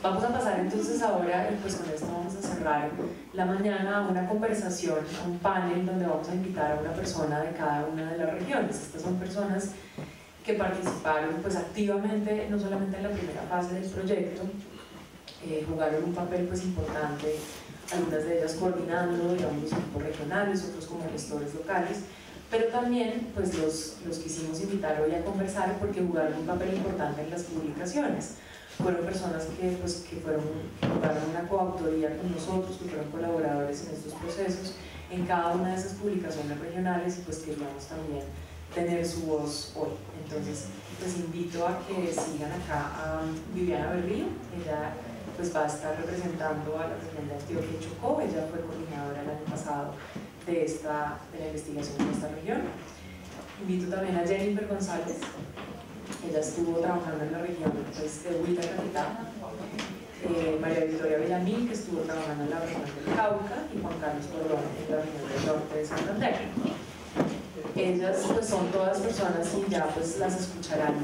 Vamos a pasar entonces ahora, pues con esto vamos a cerrar la mañana, a una conversación, a un panel donde vamos a invitar a una persona de cada una de las regiones. Estas son personas que participaron pues activamente, no solamente en la primera fase del proyecto, jugaron un papel pues importante, algunas de ellas coordinando, digamos, los equipos regionales, otros como gestores locales, pero también pues los quisimos invitar hoy a conversar porque jugaron un papel importante en las publicaciones. Fueron personas que jugaron una coautoría con nosotros, que fueron colaboradores en estos procesos, en cada una de esas publicaciones regionales, y pues queríamos también tener su voz hoy. Entonces, pues invito a que sigan acá a Viviana Berrío. Ella pues va a estar representando a la región de Antioquia y Chocó. Ella fue coordinadora el año pasado de la investigación de esta región. Invito también a Jennifer González. Ella estuvo trabajando en la región pues, de Huila capital. María Victoria Villamil, que estuvo trabajando en la región del Cauca, y Juan Carlos Cordón en la región del norte de Santander. Ellas pues son todas personas y ya pues las escucharán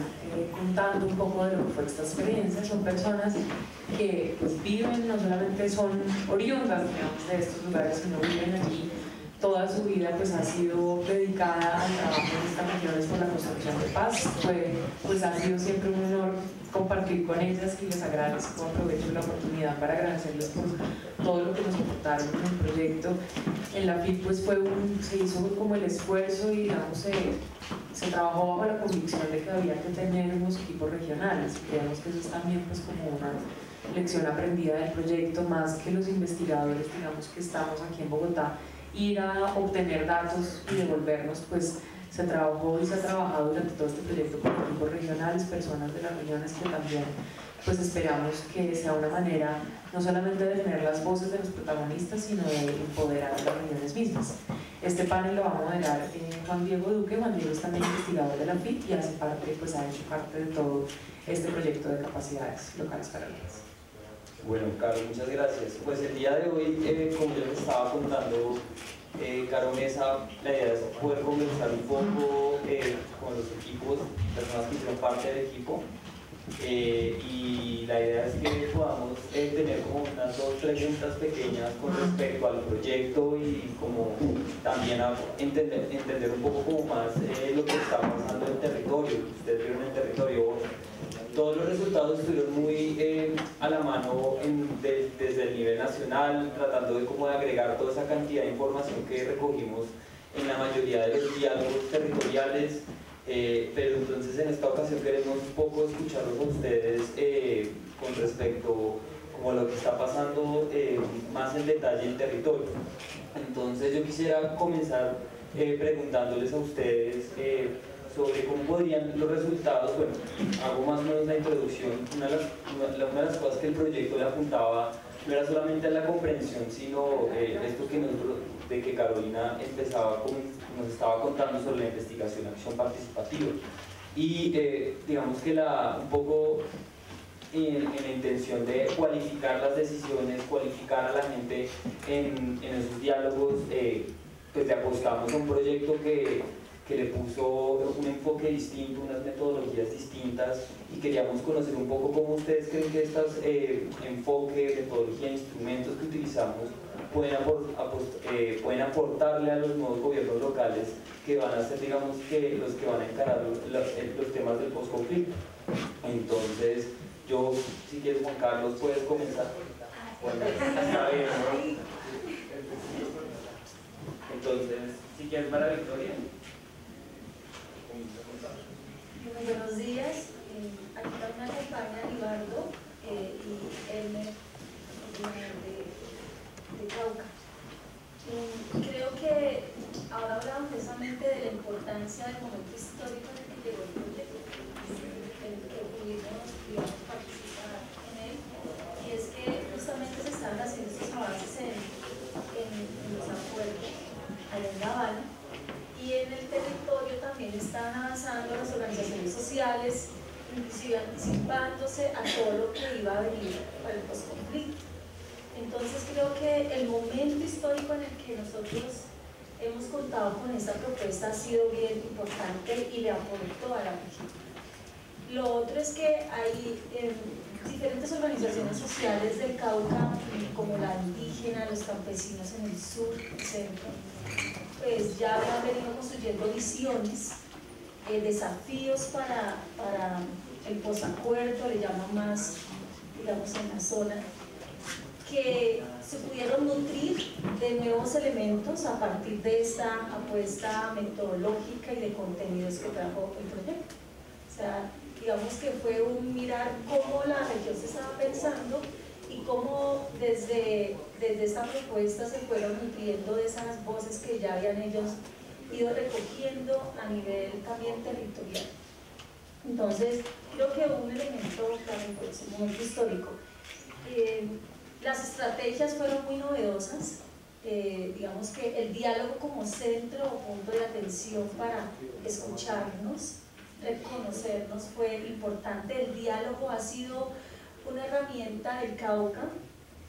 contando un poco de lo que fue esta experiencia. Son personas que pues viven, no solamente son oriundas digamos, de estos lugares, sino viven allí. Toda su vida pues ha sido dedicada al trabajo en estas regiones por la construcción de paz. Pues ha sido siempre un honor compartir con ellas y les agradezco, aprovecho la oportunidad para agradecerles por todo lo que nos aportaron en el proyecto. En la FIT pues se hizo como el esfuerzo y digamos se trabajó bajo la convicción de que había que tener unos equipos regionales. Creemos que eso es también pues como una lección aprendida del proyecto, más que los investigadores digamos que estamos aquí en Bogotá, ir a obtener datos y devolvernos, pues se trabajó y se ha trabajado durante todo este proyecto con equipos regionales, personas de las regiones que también pues esperamos que sea una manera no solamente de tener las voces de los protagonistas, sino de empoderar a las regiones mismas. Este panel lo va a moderar Juan Diego Duque. Juan Diego es también investigador de la FIT y ha hecho parte de todo este proyecto de capacidades locales paralelas. Bueno, Caro, muchas gracias. Pues el día de hoy, como yo les estaba contando, Caro Mesa, la idea es poder conversar un poco con los equipos, personas que hicieron parte del equipo, y la idea es que podamos tener como unas 2 preguntas pequeñas con respecto al proyecto y como también entender un poco como más lo que está pasando en el territorio. Ustedes vieron el territorio. Todos los resultados estuvieron muy a la mano desde el nivel nacional, tratando de agregar toda esa cantidad de información que recogimos en la mayoría de los diálogos territoriales, pero entonces en esta ocasión queremos un poco escucharlos a ustedes con respecto a lo que está pasando más en detalle en territorio. Entonces yo quisiera comenzar preguntándoles a ustedes sobre cómo podrían los resultados, bueno, hago más o menos la introducción. Una de las cosas que el proyecto le apuntaba no era solamente a la comprensión, sino esto de que Carolina nos estaba contando sobre la investigación, acción participativa. Y digamos que un poco en la intención de cualificar las decisiones, cualificar a la gente en esos diálogos, pues le apostamos a un proyecto que le puso un enfoque distinto, unas metodologías distintas, y queríamos conocer un poco cómo ustedes creen que estos enfoques, metodologías, instrumentos que utilizamos pueden aportarle a los nuevos gobiernos locales que van a ser, digamos, que los que van a encarar los temas del postconflicto. Entonces, si quieres, Juan Carlos, puedes comenzar. Bueno, está bien, ¿no? Entonces, si quieres, María Victoria. Muy buenos días. Aquí está una campaña Libardo y Elmer de Cauca. Creo que ahora hablamos precisamente de la importancia del momento histórico en el que llegó el proyecto, en el que pudimos participar en él, y es que justamente se están haciendo estos avances en los acuerdos allá en La Habana, y en el territorio también están avanzando las organizaciones sociales, inclusive anticipándose a todo lo que iba a venir para el postconflicto. Entonces creo que el momento histórico en el que nosotros hemos contado con esta propuesta ha sido bien importante y le aportó a la región. Lo otro es que hay diferentes organizaciones sociales del Cauca, como la indígena, los campesinos en el sur, el centro, pues ya han venido construyendo visiones, desafíos para el posacuerdo, le llaman más, digamos, en la zona, que se pudieron nutrir de nuevos elementos a partir de esta apuesta metodológica y de contenidos que trajo el proyecto. O sea, digamos que fue un mirar cómo la región se estaba pensando y cómo desde esta propuesta se fueron nutriendo de esas voces que ya habían ellos ido recogiendo a nivel también territorial. Entonces, creo que un elemento clave fue ese momento histórico. Las estrategias fueron muy novedosas, digamos que el diálogo como centro o punto de atención para escucharnos, reconocernos fue importante. El diálogo ha sido una herramienta del Cauca,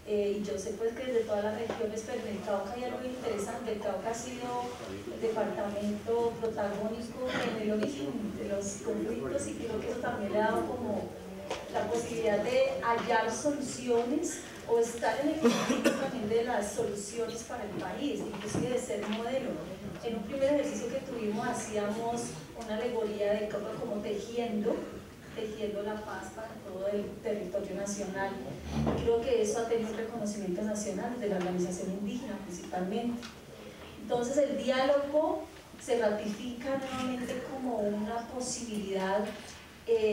y yo sé pues que desde todas las regiones, pero en el Cauca hay algo interesante. El Cauca ha sido el departamento protagónico en el origen de los conflictos y creo que eso también le ha dado como la posibilidad de hallar soluciones o estar en el conflicto también de las soluciones para el país, inclusive de ser modelo. En un primer ejercicio que tuvimos hacíamos una alegoría del Cauca como tejiendo la paz para todo el territorio nacional. Creo que eso ha tenido un reconocimiento nacional de la organización indígena principalmente. Entonces el diálogo se ratifica nuevamente como una posibilidad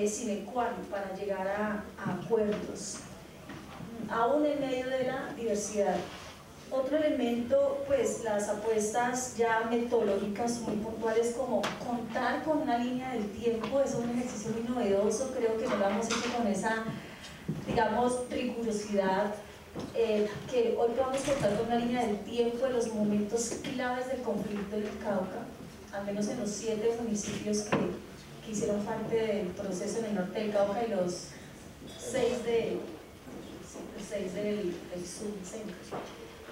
sine qua non para llegar a acuerdos, aún en medio de la diversidad. Otro elemento, pues las apuestas ya metodológicas muy puntuales, como contar con una línea del tiempo. Es un ejercicio muy novedoso, creo que no lo hemos hecho con esa, digamos, rigurosidad, que hoy podamos contar con una línea del tiempo de los momentos claves del conflicto del Cauca, al menos en los 7 municipios que hicieron parte del proceso en el norte del Cauca y los 6 del sur y centro.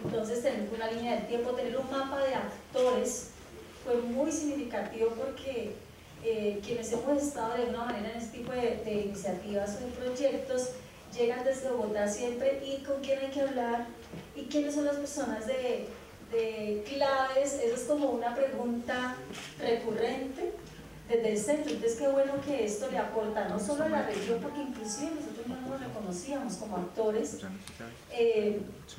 Entonces tener una línea del tiempo, tener un mapa de actores fue muy significativo porque quienes hemos estado de alguna manera en este tipo de iniciativas o de proyectos llegan desde Bogotá siempre, y con quién hay que hablar y quiénes son las personas de claves. Eso es como una pregunta recurrente desde el centro. Entonces qué bueno que esto le aporta no solo a la región, porque inclusive nosotros no nos reconocíamos como actores,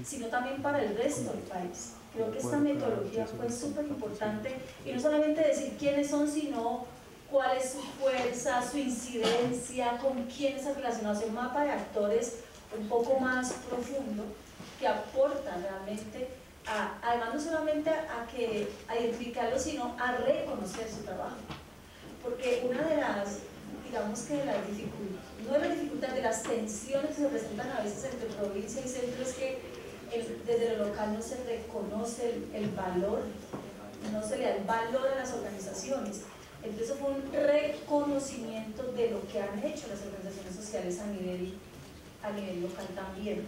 sino también para el resto del país. Creo que esta metodología fue súper importante, y no solamente decir quiénes son, sino cuál es su fuerza, su incidencia, con quién se relaciona. Hacer un mapa de actores un poco más profundo que aporta realmente además no solamente a identificarlo, sino a reconocer su trabajo. Porque una de las, digamos que de las dificultades, no de las dificultades, de las tensiones que se presentan a veces entre provincia y centro, es que desde lo local no se reconoce el valor, no se le da el valor a las organizaciones. Entonces fue un reconocimiento de lo que han hecho las organizaciones sociales a nivel local también.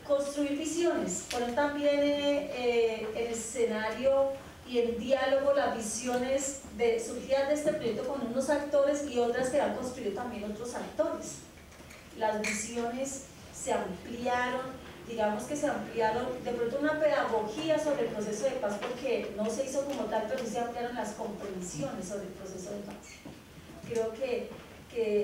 Construir visiones, poner también en escenario y en diálogo las visiones surgidas de este proyecto con unos actores y otras que han construido también otros actores. Las visiones se ampliaron, digamos que se ampliaron de pronto una pedagogía sobre el proceso de paz, porque no se hizo como tal, pero sí se ampliaron las comprensiones sobre el proceso de paz. Creo que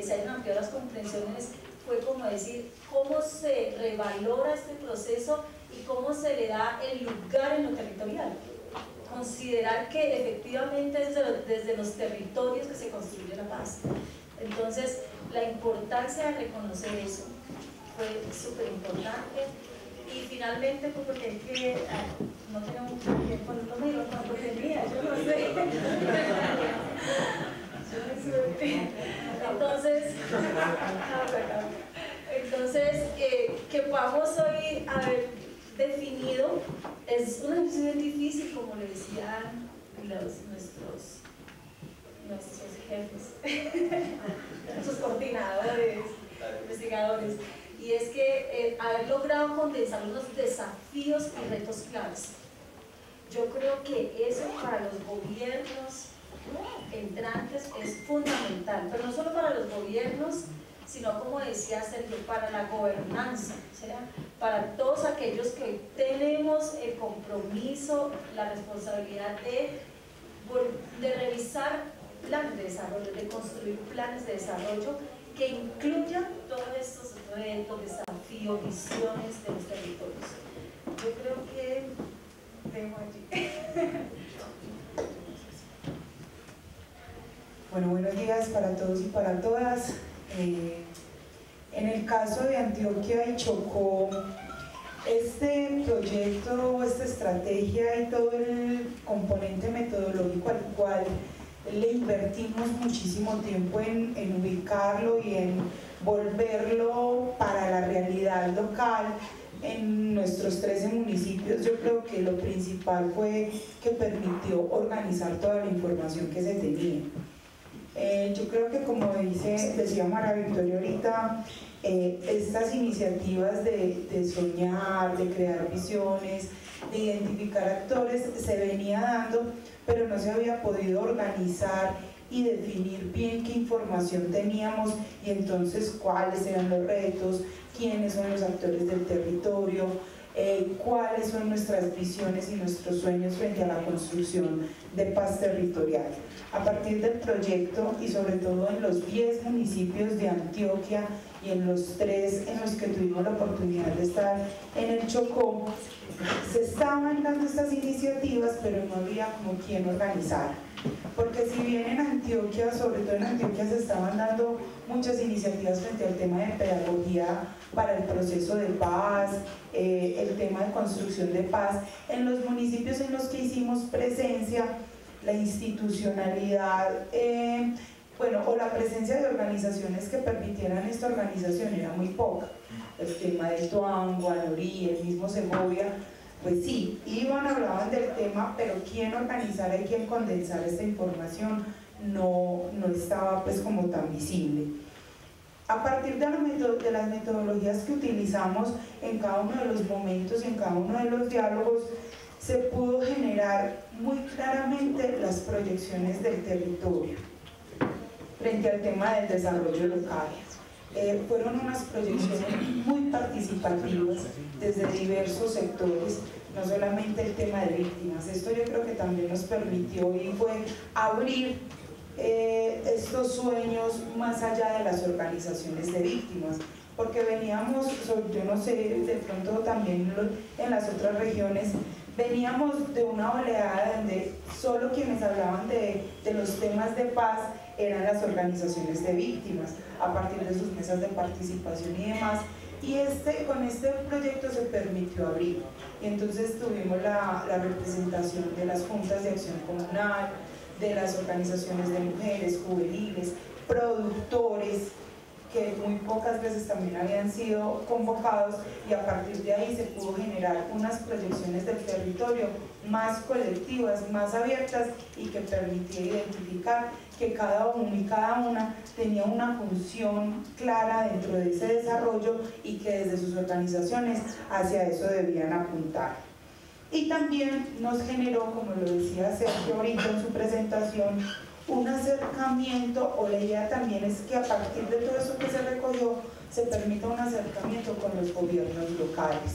se hayan ampliado las comprensiones fue como decir cómo se revalora este proceso y cómo se le da el lugar en lo territorial. Considerar que efectivamente es desde los territorios que se construye la paz. Entonces, la importancia de reconocer eso fue súper importante. Y finalmente, pues porque es que no tengo mucho tiempo, no me digo cuánto tenía, yo no sé. Entonces, que podamos hoy haber definido, es una decisión difícil, como le decían nuestros jefes, nuestros coordinadores, investigadores, y es que haber logrado condensar unos desafíos y retos claves. Yo creo que eso para los gobiernos entrantes es fundamental, pero no solo para los gobiernos sino, como decía Sergio, para la gobernanza, ¿será? Para todos aquellos que tenemos el compromiso, la responsabilidad de revisar planes de desarrollo, de construir planes de desarrollo que incluyan todos estos retos, desafíos, visiones de los territorios. Yo creo que dejo allí. Bueno, buenos días para todos y para todas. En el caso de Antioquia y Chocó, este proyecto, esta estrategia y todo el componente metodológico al cual le invertimos muchísimo tiempo en ubicarlo y en volverlo para la realidad local en nuestros 13 municipios, yo creo que lo principal fue que permitió organizar toda la información que se tenía. Yo creo que, como decía María Victoria ahorita, estas iniciativas de soñar, de crear visiones, de identificar actores, se venía dando, pero no se había podido organizar y definir bien qué información teníamos y entonces cuáles eran los retos, quiénes son los actores del territorio, cuáles son nuestras visiones y nuestros sueños frente a la construcción de paz territorial. A partir del proyecto y sobre todo en los 10 municipios de Antioquia y en los 3 en los que tuvimos la oportunidad de estar en el Chocó, se estaban dando estas iniciativas, pero no había como quien organizar. Porque si bien en Antioquia, sobre todo en Antioquia, se estaban dando muchas iniciativas frente al tema de pedagogía para el proceso de paz, el tema de construcción de paz, en los municipios en los que hicimos presencia, la institucionalidad, o la presencia de organizaciones que permitieran esta organización era muy poca. El tema de Tuango, Anorí, el mismo Segovia, pues sí, hablaban del tema, pero quién organizara y quién condensara esta información no estaba pues como tan visible. A partir de las metodologías que utilizamos en cada uno de los momentos y en cada uno de los diálogos, se pudo generar muy claramente las proyecciones del territorio frente al tema del desarrollo local. Fueron unas proyecciones muy participativas desde diversos sectores, no solamente el tema de víctimas. Esto yo creo que también nos permitió y fue abrir estos sueños más allá de las organizaciones de víctimas, porque veníamos, yo no sé, de pronto también en las otras regiones, veníamos de una oleada donde solo quienes hablaban de los temas de paz eran las organizaciones de víctimas, a partir de sus mesas de participación y demás, y con este proyecto se permitió abrir, y entonces tuvimos la representación de las juntas de acción comunal, de las organizaciones de mujeres, juveniles, productores, que muy pocas veces también habían sido convocados, y a partir de ahí se pudo generar unas proyecciones del territorio más colectivas, más abiertas, y que permitía identificar que cada uno y cada una tenía una función clara dentro de ese desarrollo y que desde sus organizaciones hacia eso debían apuntar. Y también nos generó, como lo decía Sergio ahorita en su presentación, un acercamiento, o la idea también es que a partir de todo eso que se recogió se permita un acercamiento con los gobiernos locales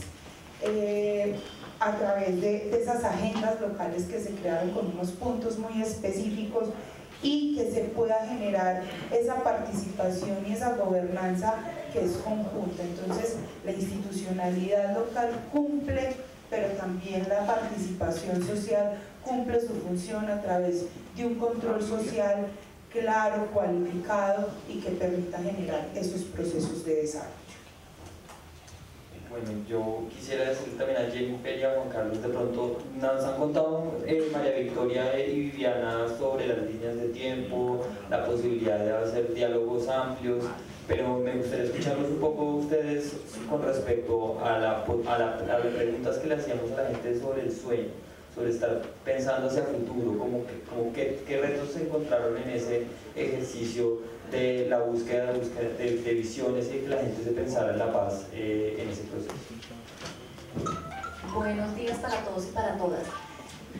a través de esas agendas locales que se crearon con unos puntos muy específicos, y que se pueda generar esa participación y esa gobernanza que es conjunta. Entonces la institucionalidad local cumple, pero también la participación social cumple su función a través de un control social claro, cualificado, y que permita generar esos procesos de desarrollo. Bueno, yo quisiera decir también a Jenny y a Juan Carlos, de pronto nos han contado María Victoria y Viviana sobre las líneas de tiempo, la posibilidad de hacer diálogos amplios, pero me gustaría escucharlos un poco ustedes con respecto a las preguntas que le hacíamos a la gente sobre el sueño, sobre estar pensando hacia el futuro, qué retos se encontraron en ese ejercicio de la búsqueda de visiones, y que la gente se pensara en la paz en ese proceso. Buenos días para todos y para todas.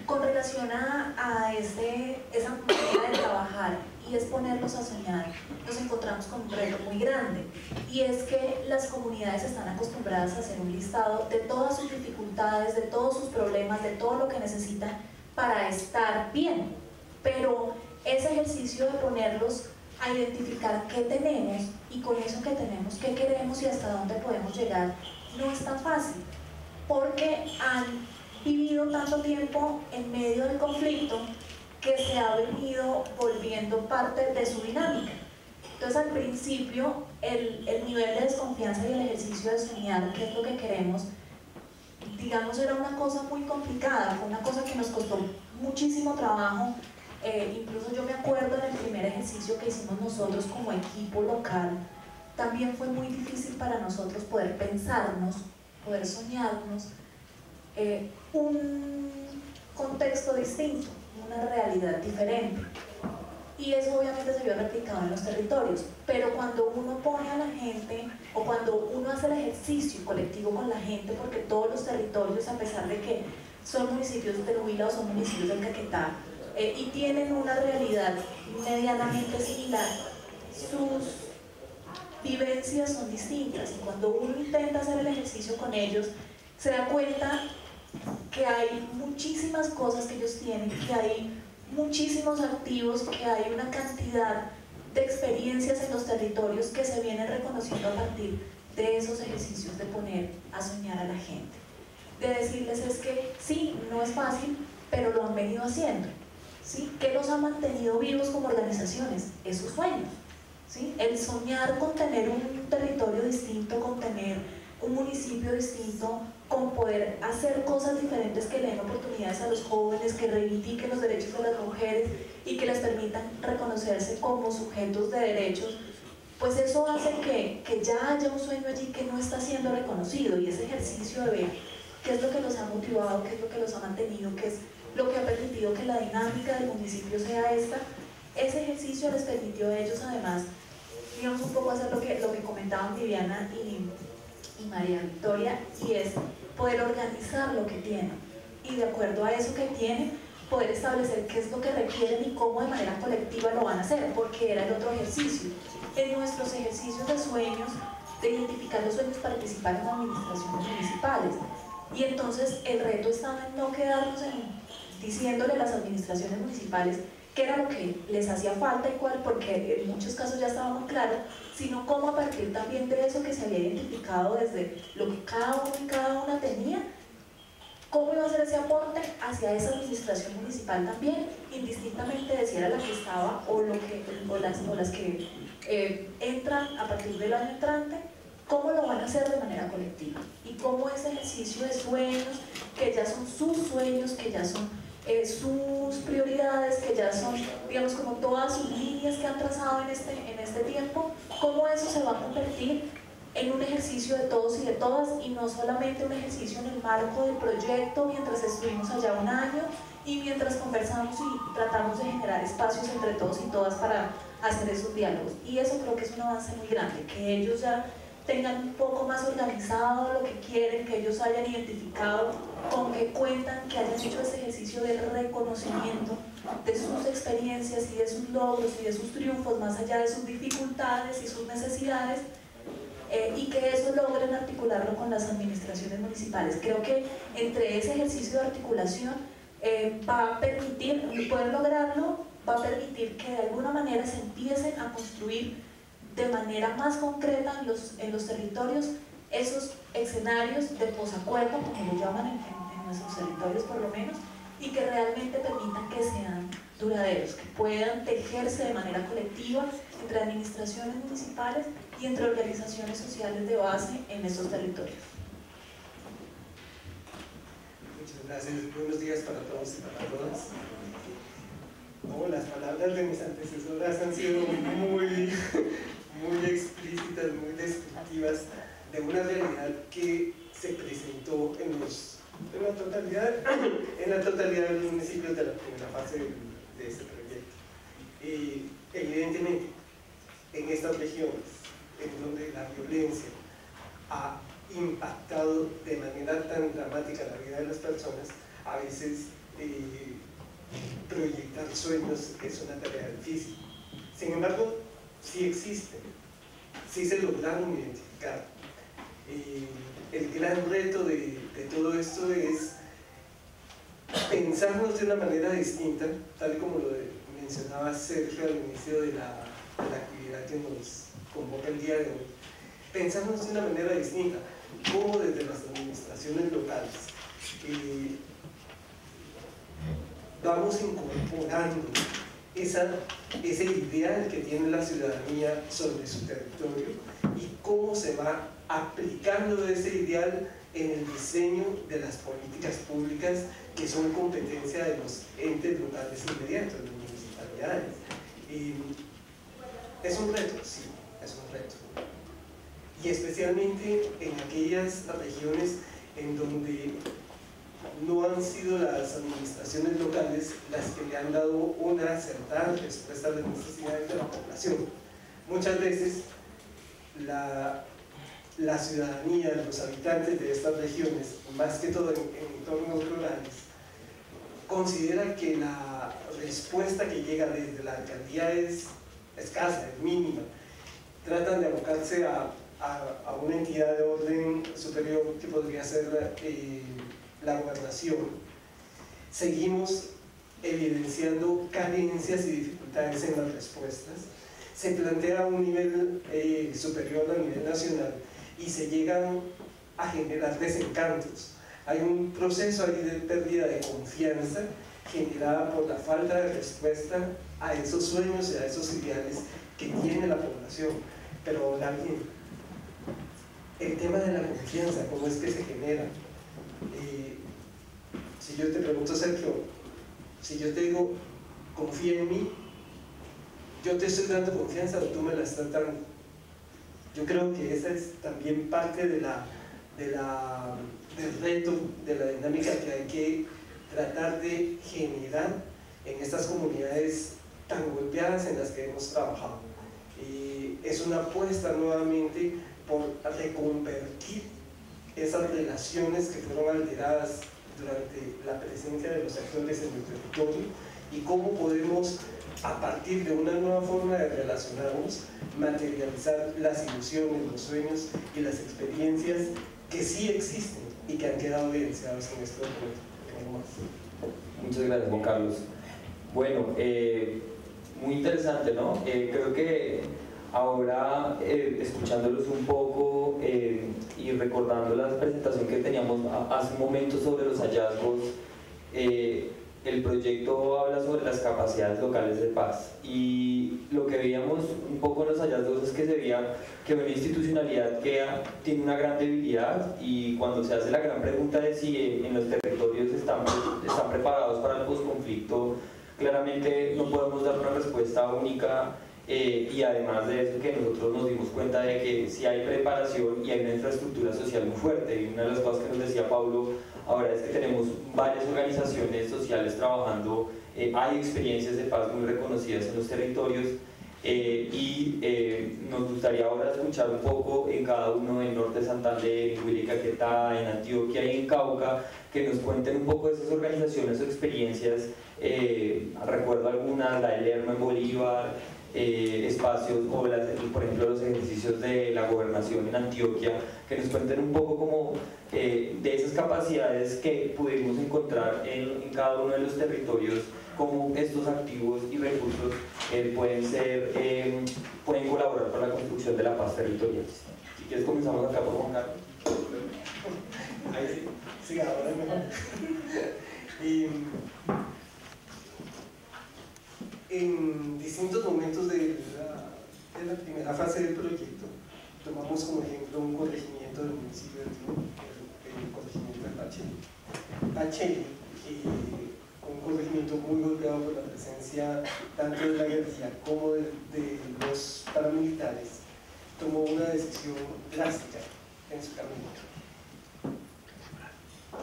Con relación a esa manera de trabajar y es ponerlos a soñar, nos encontramos con un reto muy grande, y es que las comunidades están acostumbradas a hacer un listado de todas sus dificultades, de todos sus problemas, de todo lo que necesitan para estar bien, pero ese ejercicio de ponerlos a identificar qué tenemos y con eso que tenemos, qué queremos y hasta dónde podemos llegar, no es tan fácil, porque han vivido tanto tiempo en medio del conflicto que se ha venido volviendo parte de su dinámica. Entonces al principio el nivel de desconfianza y el ejercicio de soñar qué es lo que queremos, digamos, era una cosa muy complicada, fue una cosa que nos costó muchísimo trabajo. Incluso yo me acuerdo en el primer ejercicio que hicimos nosotros como equipo local, también fue muy difícil para nosotros poder pensarnos, poder soñarnos un contexto distinto, una realidad diferente. Y eso obviamente se vio replicado en los territorios, pero cuando uno pone a la gente, o cuando uno hace el ejercicio colectivo con la gente, porque todos los territorios, a pesar de que son municipios del Huila o son municipios del Caquetá, y tienen una realidad medianamente similar, sus vivencias son distintas, y cuando uno intenta hacer el ejercicio con ellos, se da cuenta que hay muchísimas cosas que ellos tienen, que hay muchísimos activos, que hay una cantidad de experiencias en los territorios que se vienen reconociendo a partir de esos ejercicios de poner a soñar a la gente, de decirles es que sí, no es fácil, pero lo han venido haciendo, ¿sí? ¿Qué los ha mantenido vivos como organizaciones? Esos sueños, ¿sí? El soñar con tener un territorio distinto, con tener un municipio distinto, con poder hacer cosas diferentes que le den oportunidades a los jóvenes, que reivindiquen los derechos de las mujeres y que les permitan reconocerse como sujetos de derechos, pues eso hace que ya haya un sueño allí que no está siendo reconocido, y ese ejercicio de ver qué es lo que los ha motivado, qué es lo que los ha mantenido, qué es lo que ha permitido que la dinámica del municipio sea esta, ese ejercicio les permitió a ellos además, digamos, un poco hacer lo que comentaban Viviana y María Victoria, y es poder organizar lo que tienen y de acuerdo a eso que tienen poder establecer qué es lo que requieren y cómo de manera colectiva lo van a hacer, porque era el otro ejercicio. En nuestros ejercicios de sueños, de identificar los sueños, participar en administraciones municipales, y entonces el reto estaba en no quedarnos diciéndole a las administraciones municipales qué era lo que les hacía falta y cuál, porque en muchos casos ya estaba muy claro, sino cómo a partir también de eso que se había identificado desde lo que cada uno y cada una tenía, cómo iba a ser ese aporte hacia esa administración municipal también, indistintamente de si era la que estaba o las que entran a partir del año entrante, cómo lo van a hacer de manera colectiva, y cómo ese ejercicio de sueños, que ya son sus sueños, que ya son sus prioridades, que ya son, digamos, como todas sus líneas que han trazado en este tiempo, cómo eso se va a convertir en un ejercicio de todos y de todas, y no solamente un ejercicio en el marco del proyecto mientras estuvimos allá un año y mientras conversamos y tratamos de generar espacios entre todos y todas para hacer esos diálogos. Y eso creo que es un avance muy grande, que ellos ya tengan un poco más organizado lo que quieren, que ellos hayan identificado, con que cuentan, que hayan hecho ese ejercicio de reconocimiento de sus experiencias y de sus logros y de sus triunfos, más allá de sus dificultades y sus necesidades, y que eso logren articularlo con las administraciones municipales. Creo que entre ese ejercicio de articulación va a permitir, poder lograrlo, va a permitir que de alguna manera se empiecen a construir de manera más concreta en los territorios esos escenarios de posacuerdo, como lo llaman en nuestros territorios por lo menos, y que realmente permitan que sean duraderos, que puedan tejerse de manera colectiva entre administraciones municipales y entre organizaciones sociales de base en esos territorios. Muchas gracias, buenos días para todos y para todas. Oh, las palabras de mis antecesoras han sido muy explícitas, muy descriptivas de una realidad que se presentó en la totalidad de los municipios de la primera fase de este proyecto. Evidentemente, en estas regiones, en donde la violencia ha impactado de manera tan dramática la vida de las personas, a veces proyectar sueños es una tarea difícil. Sin embargo, sí existen, sí se lograron identificar. El gran reto de todo esto es pensarnos de una manera distinta, tal como lo mencionaba Sergio al inicio de la actividad que nos convoca el día de hoy. Pensarnos de una manera distinta, cómo desde las administraciones locales vamos incorporando ese ideal que tiene la ciudadanía sobre su territorio y cómo se va aplicando ese ideal en el diseño de las políticas públicas que son competencia de los entes locales inmediatos, de las municipalidades. Es un reto, sí, es un reto. Y especialmente en aquellas regiones en donde no han sido las administraciones locales las que le han dado una acertada respuesta a las necesidades de la población. Muchas veces la ciudadanía, los habitantes de estas regiones, más que todo en entornos rurales, considera que la respuesta que llega desde la alcaldía es escasa, es mínima. Tratan de abocarse a una entidad de orden superior que podría ser la gobernación. Seguimos evidenciando carencias y dificultades en las respuestas. Se plantea un nivel superior a nivel nacional y se llegan a generar desencantos. Hay un proceso ahí de pérdida de confianza generada por la falta de respuesta a esos sueños y a esos ideales que tiene la población. Pero ahora bien, el tema de la confianza, ¿cómo es que se genera? Si yo te pregunto, Sergio, si yo te digo, confía en mí, yo te estoy dando confianza o tú me la estás dando. Yo creo que esa es también parte del reto, de la dinámica que hay que tratar de generar en estas comunidades tan golpeadas en las que hemos trabajado. Es una apuesta nuevamente por reconvertir esas relaciones que fueron alteradas durante la presencia de los actores en el territorio y cómo podemos, a partir de una nueva forma de relacionarnos, materializar las ilusiones, los sueños y las experiencias que sí existen y que han quedado evidenciados en este documento. Muchas gracias, Juan Carlos. Bueno, muy interesante, ¿no? Creo que ahora, escuchándolos un poco y recordando la presentación que teníamos hace un momento sobre los hallazgos, el proyecto habla sobre las capacidades locales de paz, y lo que veíamos un poco en los hallazgos es que se veía que una institucionalidad que tiene una gran debilidad, y cuando se hace la gran pregunta de si en los territorios están preparados para el posconflicto, claramente no podemos dar una respuesta única. Y además de eso, que nosotros nos dimos cuenta de que sí hay preparación y hay una infraestructura social muy fuerte. Y una de las cosas que nos decía Pablo ahora es que tenemos varias organizaciones sociales trabajando, hay experiencias de paz muy reconocidas en los territorios, y nos gustaría ahora escuchar un poco en cada uno, en Norte de Santander, en Huila y Caquetá, en Antioquia y en Cauca, que nos cuenten un poco de esas organizaciones o experiencias. Recuerdo algunas, la de Lerma en Bolívar, espacios o por ejemplo los ejercicios de la gobernación en Antioquia, que nos cuenten un poco como de esas capacidades que pudimos encontrar en cada uno de los territorios, cómo estos activos y recursos pueden colaborar para la construcción de la paz territorial. Si quieres comenzamos acá por Juan Carlos. Ahí sí, ahora mejor. En distintos momentos de la primera fase del proyecto, tomamos como ejemplo un corregimiento del municipio de Tino, el corregimiento de Pacheli, un corregimiento muy golpeado por la presencia tanto de la guerrilla como de los paramilitares. Tomó una decisión drástica en su camino.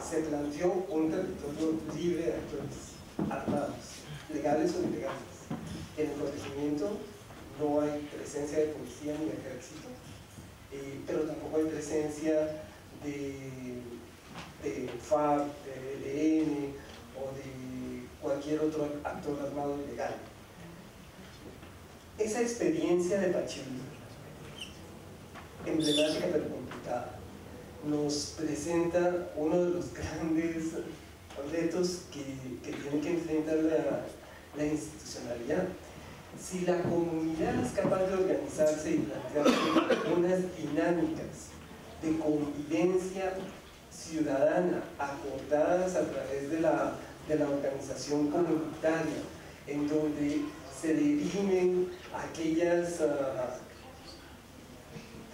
Se planteó un territorio libre de actores armados, legales o ilegales. En el corregimiento no hay presencia de policía ni de ejército, pero tampoco hay presencia de FARC, de ELN o de cualquier otro actor armado ilegal. esa experiencia de Pachuli, emblemática pero complicada, nos presenta uno de los grandes retos que tiene que enfrentar la institucionalidad. Si la comunidad es capaz de organizarse y plantear unas dinámicas de convivencia ciudadana acordadas a través de la organización comunitaria, en donde se dirimen aquellas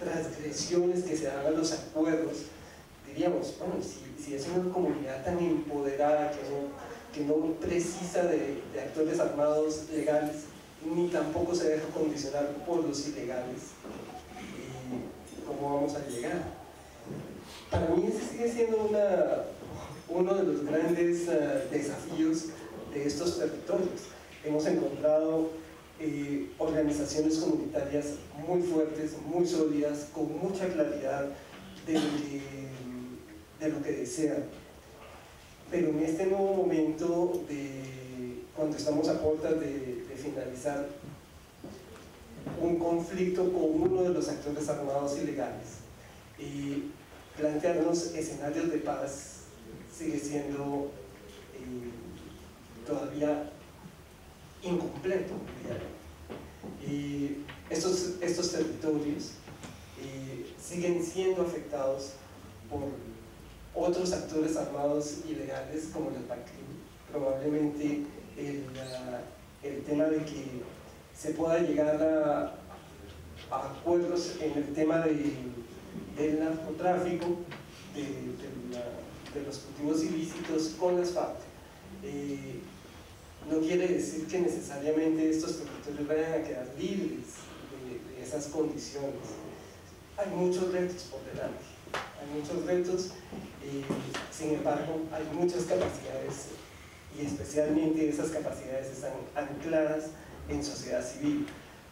transgresiones que se dan a los acuerdos, diríamos, bueno, si es una comunidad tan empoderada que no precisa de actores armados legales, ni tampoco se deja condicionar por los ilegales, ¿cómo vamos a llegar? Para mí ese sigue siendo uno de los grandes desafíos de estos territorios. Hemos encontrado organizaciones comunitarias muy fuertes, muy sólidas, con mucha claridad de lo que desean. Pero en este nuevo momento, cuando estamos a puertas de finalizar un conflicto con uno de los actores armados ilegales, y plantearnos escenarios de paz sigue siendo todavía incompleto. Y estos territorios siguen siendo afectados por otros actores armados ilegales como el PACRIM. Probablemente el tema de que se pueda llegar a acuerdos en el tema del narcotráfico, de los cultivos ilícitos con las FARC, no quiere decir que necesariamente estos territorios vayan a quedar libres de esas condiciones. Hay muchos retos por delante, hay muchos retos, sin embargo hay muchas capacidades, y especialmente esas capacidades están ancladas en sociedad civil.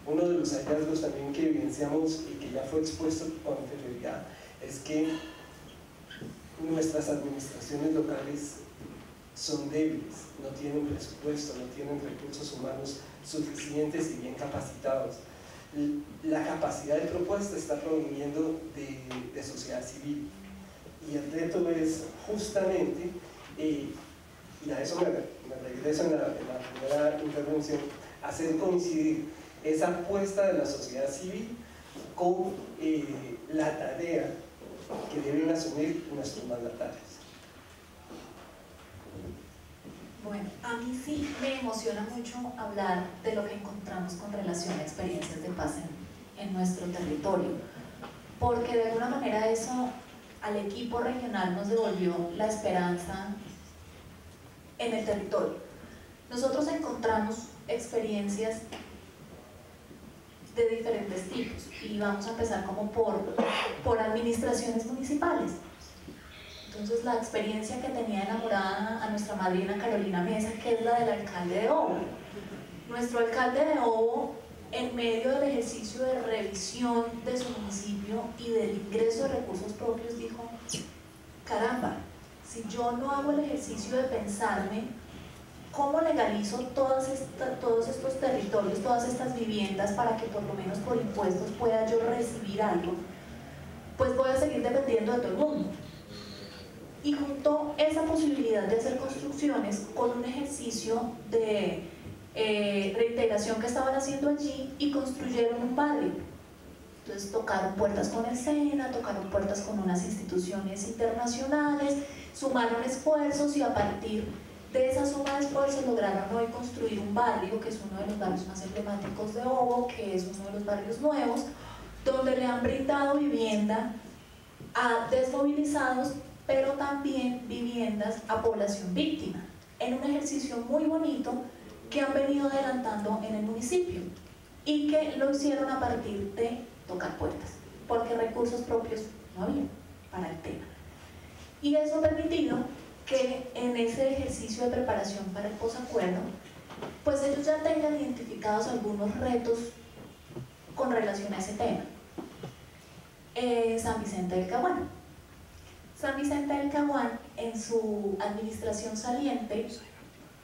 Uno de los hallazgos también que evidenciamos y que ya fue expuesto con anterioridad es que nuestras administraciones locales son débiles, no tienen presupuesto, no tienen recursos humanos suficientes y bien capacitados. La capacidad de propuesta está proveniendo de sociedad civil, y el reto es justamente, y a eso me regreso en la primera intervención, hacer coincidir esa apuesta de la sociedad civil con la tarea que deben asumir nuestros mandatarios. Bueno, a mí sí me emociona mucho hablar de lo que encontramos con relación a experiencias de paz en nuestro territorio, porque de alguna manera eso al equipo regional nos devolvió la esperanza en el territorio. Nosotros encontramos experiencias de diferentes tipos y vamos a empezar como por administraciones municipales. Entonces la experiencia que tenía enamorada a nuestra madrina Carolina Mesa, que es la del alcalde de Obo. Nuestro alcalde de Obo, en medio del ejercicio de revisión de su municipio y del ingreso de recursos propios, dijo: caramba, si yo no hago el ejercicio de pensarme cómo legalizo todos estos territorios, todas estas viviendas, para que por lo menos por impuestos pueda yo recibir algo, pues voy a seguir dependiendo de todo el mundo. Y juntó esa posibilidad de hacer construcciones con un ejercicio de reintegración que estaban haciendo allí, y construyeron un barrio. Entonces tocaron puertas con el SENA, tocaron puertas con unas instituciones internacionales, sumaron esfuerzos, y a partir de esa suma de esfuerzos lograron hoy construir un barrio que es uno de los barrios más emblemáticos de Obo, que es uno de los barrios nuevos, donde le han brindado vivienda a desmovilizados, pero también viviendas a población víctima, en un ejercicio muy bonito que han venido adelantando en el municipio, y que lo hicieron a partir de tocar puertas, porque recursos propios no había para el tema. Y eso ha permitido que en ese ejercicio de preparación para el posacuerdo, pues ellos ya tengan identificados algunos retos con relación a ese tema. San Vicente del Caguán. San Vicente del Caguán, en su administración saliente,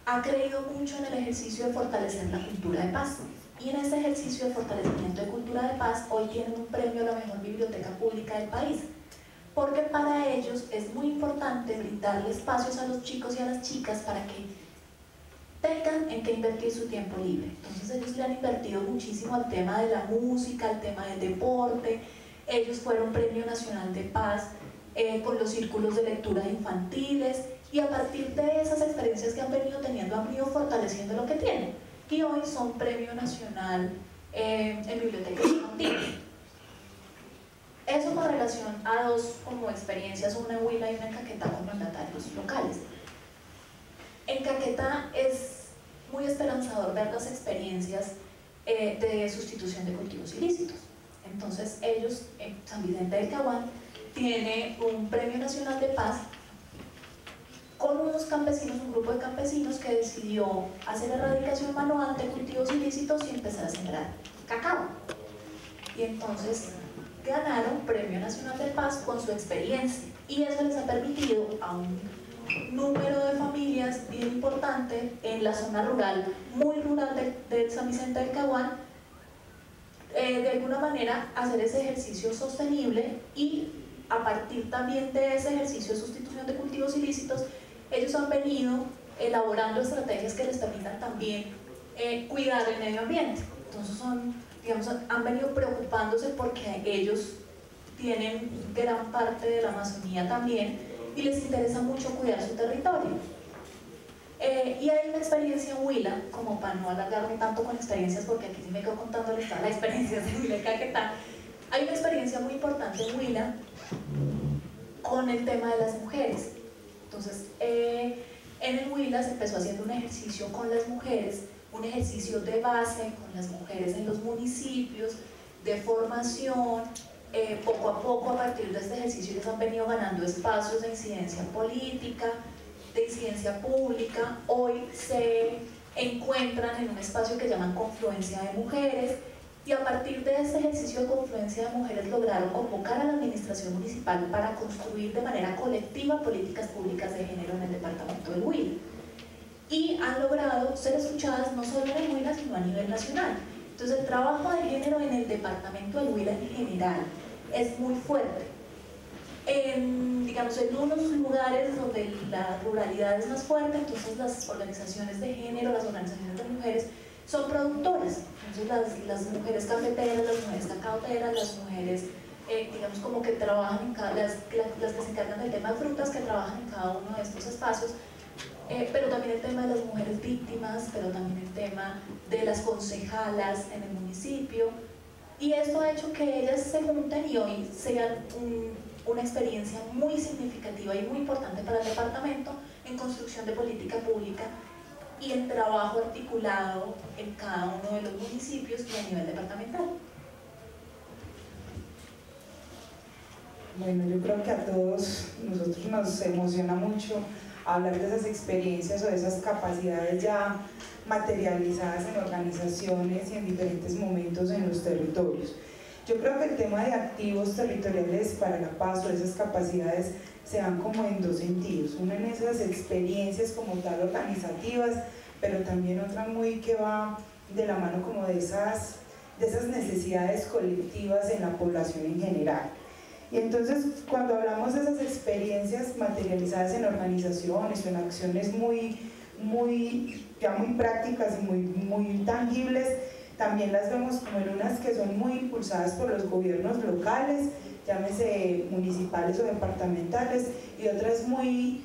ha creído mucho en el ejercicio de fortalecer la cultura de paz. Y en este ejercicio de fortalecimiento de cultura de paz, hoy tienen un premio a la mejor biblioteca pública del país, porque para ellos es muy importante brindarle espacios a los chicos y a las chicas para que tengan en qué invertir su tiempo libre. Entonces ellos le han invertido muchísimo al tema de la música, al tema del deporte. Ellos fueron Premio Nacional de Paz con los círculos de lecturas infantiles, y a partir de esas experiencias que han venido teniendo han venido fortaleciendo lo que tienen, y hoy son Premio Nacional en Bibliotecas Infantiles. Eso con relación a dos como experiencias, una en Huila y una en Caquetá con mandatarios locales. En Caquetá es muy esperanzador ver las experiencias de sustitución de cultivos ilícitos. Entonces ellos, San Vicente del Caguán, tiene un Premio Nacional de Paz con unos campesinos, un grupo de campesinos que decidió hacer erradicación manual de cultivos ilícitos y empezar a sembrar cacao. Y entonces ganaron Premio Nacional de Paz con su experiencia, y eso les ha permitido a un número de familias bien importante en la zona rural, muy rural de San Vicente del Caguán, de alguna manera hacer ese ejercicio sostenible, y a partir también de ese ejercicio de sustitución de cultivos ilícitos, ellos han venido elaborando estrategias que les permitan también cuidar el medio ambiente. Entonces han venido preocupándose porque ellos tienen gran parte de la Amazonía también y les interesa mucho cuidar su territorio. Y hay una experiencia en Huila, como para no alargarme tanto con experiencias, porque aquí sí me quedo contándoles todas las experiencias de Huila y Caquetá. Hay una experiencia muy importante en Huila con el tema de las mujeres. Entonces, en el Huila se empezó haciendo un ejercicio con las mujeres, un ejercicio de base con las mujeres en los municipios, de formación. Poco a poco, a partir de este ejercicio, ellos han venido ganando espacios de incidencia política, de incidencia pública. Hoy se encuentran en un espacio que llaman Confluencia de Mujeres, y a partir de este ejercicio de confluencia de mujeres lograron convocar a la administración municipal para construir de manera colectiva políticas públicas de género en el departamento del Huila, y han logrado ser escuchadas no solo en el Huila sino a nivel nacional. Entonces el trabajo de género en el departamento del Huila en general es muy fuerte. Digamos, en unos lugares donde la ruralidad es más fuerte, entonces las organizaciones de género, las organizaciones de mujeres son productoras. Entonces las mujeres cafeteras, las mujeres cacaoteras, las mujeres digamos como que trabajan en cada, las que se encargan del tema de frutas, que trabajan en cada uno de estos espacios, pero también el tema de las mujeres víctimas, pero también el tema de las concejalas en el municipio, y esto ha hecho que ellas se junten y hoy sean una experiencia muy significativa y muy importante para el departamento en construcción de política pública y en trabajo articulado en cada uno de los municipios y a nivel departamental. Bueno, yo creo que a todos nosotros nos emociona mucho hablar de esas experiencias o de esas capacidades ya materializadas en organizaciones y en diferentes momentos en los territorios. Yo creo que el tema de activos territoriales para la paz o esas capacidades se dan como en dos sentidos. Una en esas experiencias como tal organizativas, pero también otra muy que va de la mano como de esas necesidades colectivas en la población en general. Y entonces cuando hablamos de esas experiencias materializadas en organizaciones o en acciones ya muy prácticas y muy tangibles, también las vemos como en unas que son muy impulsadas por los gobiernos locales, llámese municipales o departamentales, y otras muy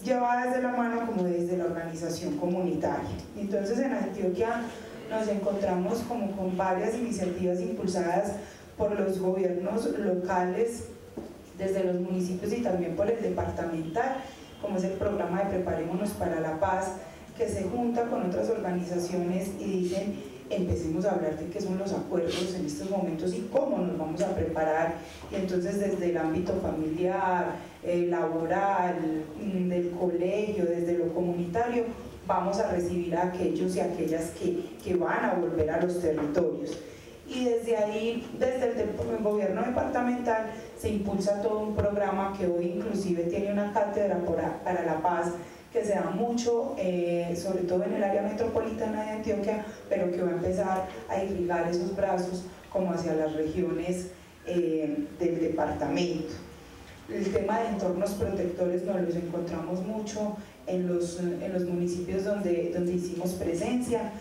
llevadas de la mano como desde la organización comunitaria. Entonces en Antioquia nos encontramos como con varias iniciativas impulsadas por los gobiernos locales, desde los municipios y también por el departamental, como es el programa de Preparémonos para la Paz, que se junta con otras organizaciones y dicen, empecemos a hablar de qué son los acuerdos en estos momentos y cómo nos vamos a preparar. Y entonces desde el ámbito familiar, laboral, del colegio, desde lo comunitario, vamos a recibir a aquellos y aquellas que van a volver a los territorios. Y desde ahí, desde el gobierno departamental, se impulsa todo un programa que hoy inclusive tiene una cátedra para la paz, que se da mucho, sobre todo en el área metropolitana de Antioquia, pero que va a empezar a irrigar esos brazos como hacia las regiones del departamento. El tema de entornos protectores nos los encontramos mucho en los municipios donde hicimos presencia,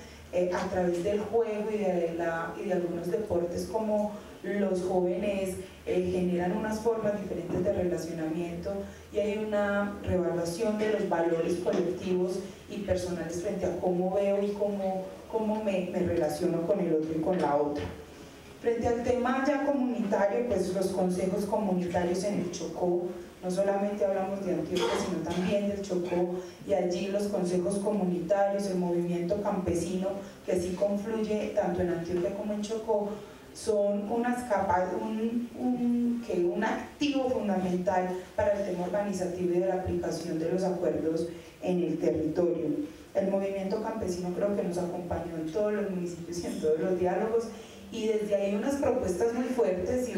a través del juego y de algunos deportes, como los jóvenes generan unas formas diferentes de relacionamiento y hay una reevaluación de los valores colectivos y personales frente a cómo veo y cómo me relaciono con el otro y con la otra. Frente al tema ya comunitario, pues los consejos comunitarios en el Chocó, no solamente hablamos de Antioquia, sino también del Chocó, y allí los consejos comunitarios, el movimiento campesino, que sí confluye tanto en Antioquia como en Chocó, son un activo fundamental para el tema organizativo y de la aplicación de los acuerdos en el territorio. El movimiento campesino creo que nos acompañó en todos los municipios y en todos los diálogos, y desde ahí unas propuestas muy fuertes y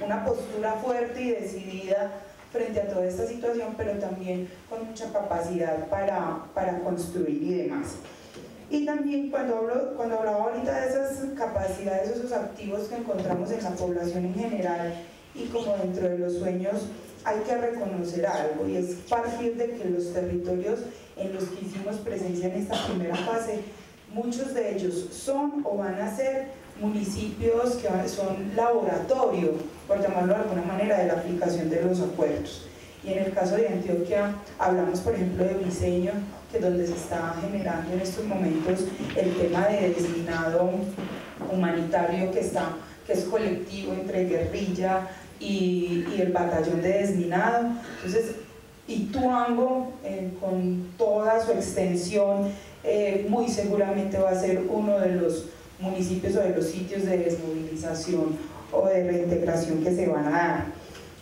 una postura fuerte y decidida frente a toda esta situación, pero también con mucha capacidad para construir y demás. Y también cuando hablaba ahorita de esas capacidades, esos activos que encontramos en la población en general y como dentro de los sueños, hay que reconocer algo, y es partir de que los territorios en los que hicimos presencia en esta primera fase, muchos de ellos son o van a ser municipios que son laboratorio, por llamarlo de alguna manera, de la aplicación de los acuerdos. Y en el caso de Antioquia hablamos por ejemplo de Briceño, que es donde se está generando en estos momentos el tema de desminado humanitario que es colectivo entre guerrilla y el batallón de desminado. Entonces Ituango, con toda su extensión, muy seguramente va a ser uno de los municipios o de los sitios de desmovilización o de reintegración que se van a dar.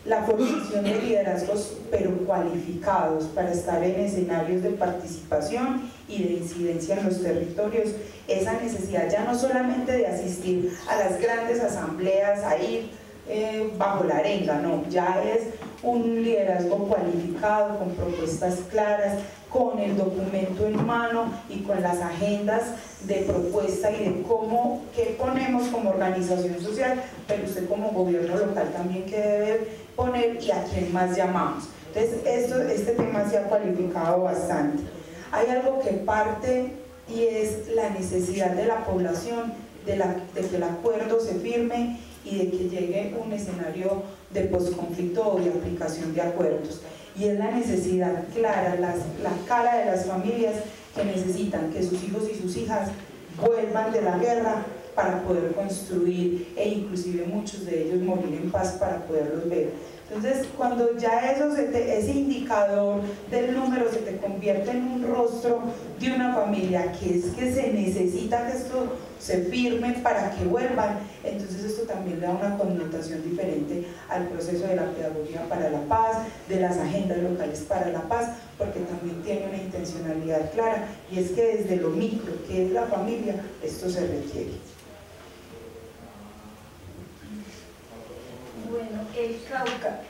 La formación de liderazgos pero cualificados para estar en escenarios de participación y de incidencia en los territorios, esa necesidad ya no solamente de asistir a las grandes asambleas, a ir bajo la arenga, no, ya es un liderazgo cualificado, con propuestas claras, con el documento en mano y con las agendas de propuesta y de qué ponemos como organización social, pero usted como gobierno local también qué debe poner y a quién más llamamos. Entonces este tema se ha cualificado bastante. Hay algo que parte y es la necesidad de la población de que el acuerdo se firme y de que llegue un escenario de posconflicto o de aplicación de acuerdos. Y es la necesidad clara, la cara de las familias que necesitan que sus hijos y sus hijas vuelvan de la guerra para poder construir, e inclusive muchos de ellos morir en paz para poderlos ver. Entonces, cuando ya ese indicador del número se te convierte en un rostro de una familia, que es que se necesita que esto se firme para que vuelvan, entonces esto también le da una connotación diferente al proceso de la pedagogía para la paz, de las agendas locales para la paz, porque también tiene una intencionalidad clara, y es que desde lo micro, que es la familia, esto se requiere. Bueno, el Cauca.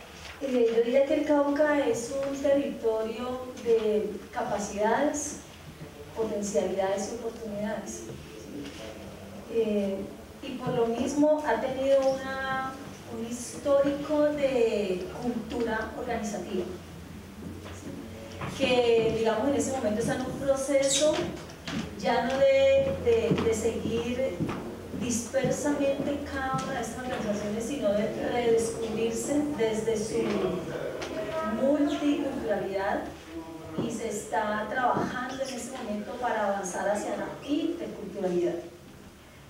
Yo diría que el Cauca es un territorio de capacidades, potencialidades y oportunidades. Y por lo mismo ha tenido un histórico de cultura organizativa, que digamos en ese momento está en un proceso ya no de seguir dispersamente cada una de estas organizaciones, sino de redescubrirse desde su multiculturalidad, y se está trabajando en este momento para avanzar hacia la interculturalidad.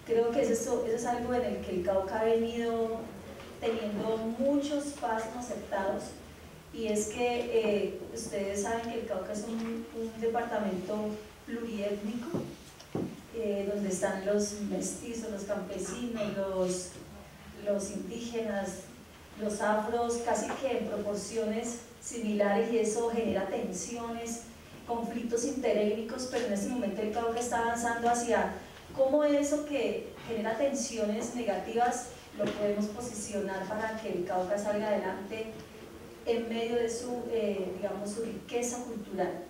Creo que eso es algo en el que el Cauca ha venido teniendo muchos pasos aceptados, y es que ustedes saben que el Cauca es un departamento pluriétnico, donde están los mestizos, los campesinos, los indígenas, los afros, casi que en proporciones similares, y eso genera tensiones, conflictos interétnicos, pero en este momento el Cauca está avanzando hacia cómo eso que genera tensiones negativas lo podemos posicionar para que el Cauca salga adelante en medio de su, digamos, su riqueza cultural,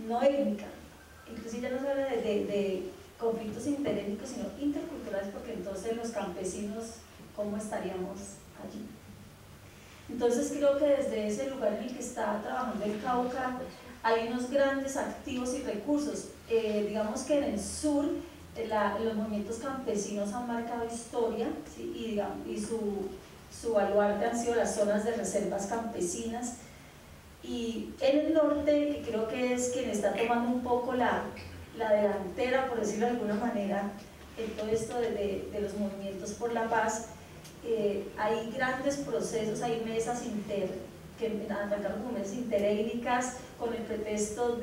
no étnica. Inclusive ya no se habla de conflictos interétnicos, sino interculturales, porque entonces los campesinos, ¿cómo estaríamos allí? Entonces creo que desde ese lugar en el que está trabajando el Cauca hay unos grandes activos y recursos. Digamos que en el sur los movimientos campesinos han marcado historia, ¿sí? y su baluarte han sido las zonas de reservas campesinas, y en el norte, que creo que es quien está tomando un poco la delantera, por decirlo de alguna manera, en todo esto de los movimientos por la paz, hay grandes procesos, hay mesas que arrancaron como mesas interétnicas con el pretexto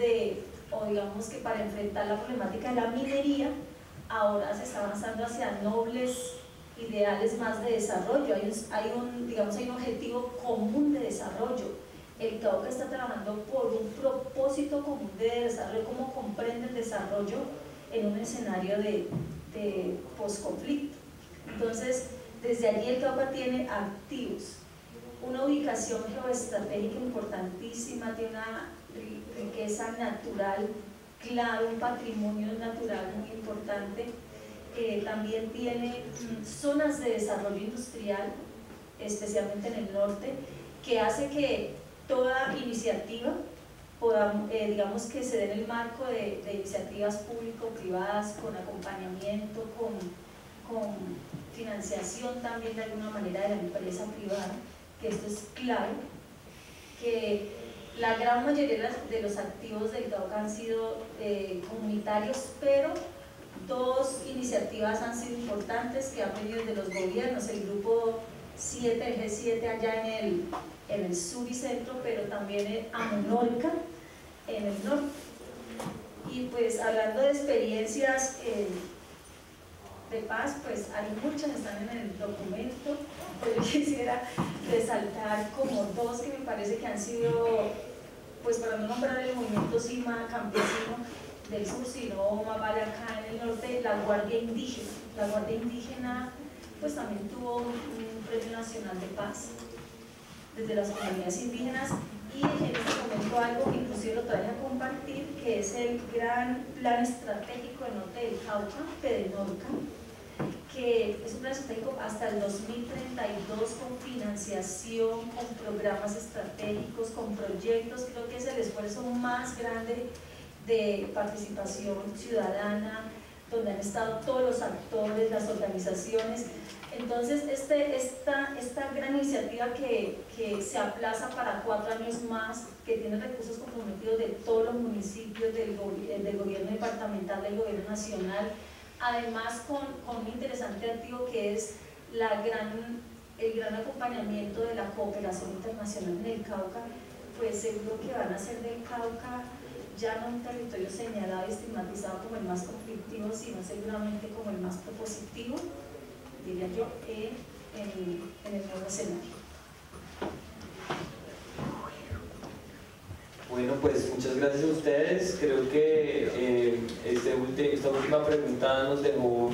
o digamos que para enfrentar la problemática de la minería. Ahora se está avanzando hacia nobles ideales más de desarrollo, hay un objetivo común de desarrollo. El Cauca está trabajando por un propósito común de desarrollo, cómo comprende el desarrollo en un escenario de posconflicto. Entonces, desde allí el Cauca tiene activos, una ubicación geoestratégica importantísima, tiene una riqueza natural clave, un patrimonio natural muy importante, también tiene zonas de desarrollo industrial, especialmente en el norte, que hace que toda iniciativa digamos que se dé en el marco de iniciativas público-privadas, con acompañamiento, con financiación también de alguna manera de la empresa privada, que esto es clave, que la gran mayoría de los activos del Cauca han sido comunitarios, pero dos iniciativas han sido importantes que han venido de los gobiernos, el grupo 7, el G7 allá en el sur y centro, pero también Amonolca en el norte. Y pues hablando de experiencias de paz, pues hay muchas, están en el documento, pero yo quisiera resaltar como dos que me parece que han sido, pues para no nombrar el movimiento CIMA campesino del sur, sino más vale acá en el norte, la Guardia Indígena. La Guardia Indígena pues también tuvo un premio nacional de paz desde las comunidades indígenas, y en este momento algo que inclusive lo traje a compartir, que es el gran plan estratégico del norte del Cauca, PEDENORCA, que es un plan estratégico hasta el 2032 con financiación, con programas estratégicos, con proyectos. Creo que es el esfuerzo más grande de participación ciudadana, donde han estado todos los actores, las organizaciones. Entonces, esta gran iniciativa que se aplaza para 4 años más, que tiene recursos comprometidos de todos los municipios, del gobierno departamental, del gobierno nacional, además con un interesante activo que es el gran acompañamiento de la cooperación internacional en el Cauca, pues seguro que van a hacer del Cauca ya no un territorio señalado y estigmatizado como el más conflictivo, sino seguramente como el más propositivo, diría yo, en el nuevo escenario. Bueno, pues muchas gracias a ustedes. Creo que esta última pregunta nos dejó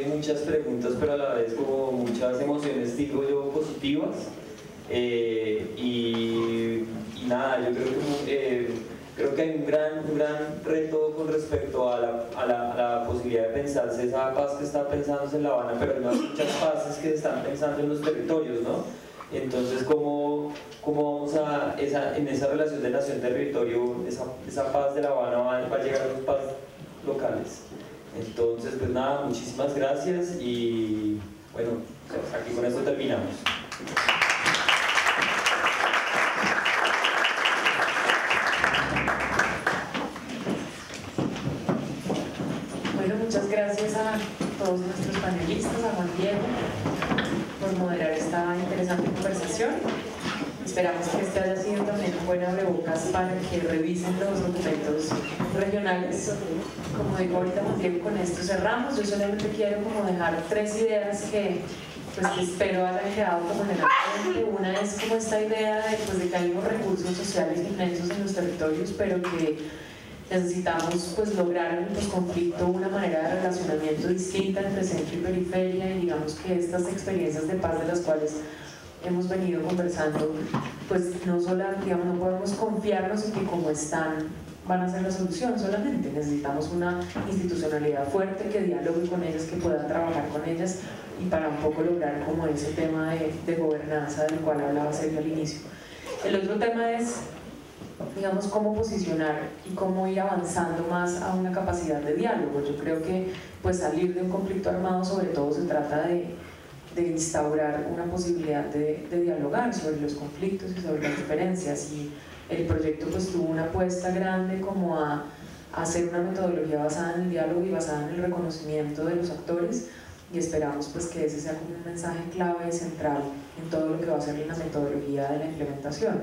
muchas preguntas, pero a la vez como muchas emociones, digo yo, positivas. Y nada, yo creo que hay un gran reto con respecto a la posibilidad de pensarse esa paz que está pensándose en La Habana, pero hay muchas paces que se están pensando en los territorios, ¿no? Entonces, ¿cómo vamos en esa relación de nación-territorio, esa paz de La Habana va a llegar a los paz locales? Entonces, pues nada, muchísimas gracias y bueno, aquí con esto terminamos. Muchas gracias a todos nuestros panelistas, a Juan Diego, por moderar esta interesante conversación. Esperamos que este haya sido también un buen abrebocas para que revisen los documentos regionales. Como digo ahorita Juan Diego, con esto cerramos. Yo solamente quiero como dejar 3 ideas que espero hayan quedado como en el ambiente. Una es como esta idea de que hay unos recursos sociales inmensos en los territorios, pero que necesitamos lograr en el posconflicto una manera de relacionamiento distinta entre centro y periferia, y digamos que estas experiencias de paz de las cuales hemos venido conversando, pues no solo, digamos, no podemos confiarnos en que como están van a ser la solución solamente. Necesitamos una institucionalidad fuerte que dialogue con ellas, que pueda trabajar con ellas y para un poco lograr como ese tema de gobernanza del cual hablaba Sergio al inicio. El otro tema es, digamos, cómo posicionar y cómo ir avanzando más a una capacidad de diálogo. Yo creo que pues salir de un conflicto armado sobre todo se trata de instaurar una posibilidad de dialogar sobre los conflictos y sobre las diferencias, y el proyecto pues tuvo una apuesta grande como a hacer una metodología basada en el diálogo y basada en el reconocimiento de los actores, y esperamos pues que ese sea como un mensaje clave y central en todo lo que va a ser la metodología de la implementación.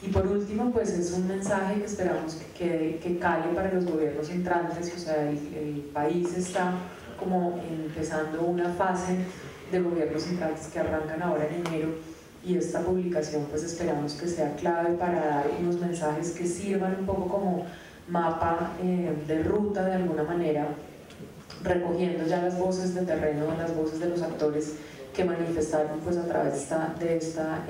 Y por último, pues es un mensaje que esperamos que cale para los gobiernos entrantes. O sea, el país está como empezando una fase de gobiernos entrantes que arrancan ahora en enero, y esta publicación pues esperamos que sea clave para dar unos mensajes que sirvan un poco como mapa de ruta de alguna manera, recogiendo ya las voces de terreno, las voces de los actores que manifestaron pues a través de esta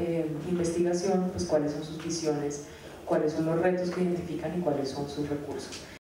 investigación, pues cuáles son sus visiones, cuáles son los retos que identifican y cuáles son sus recursos.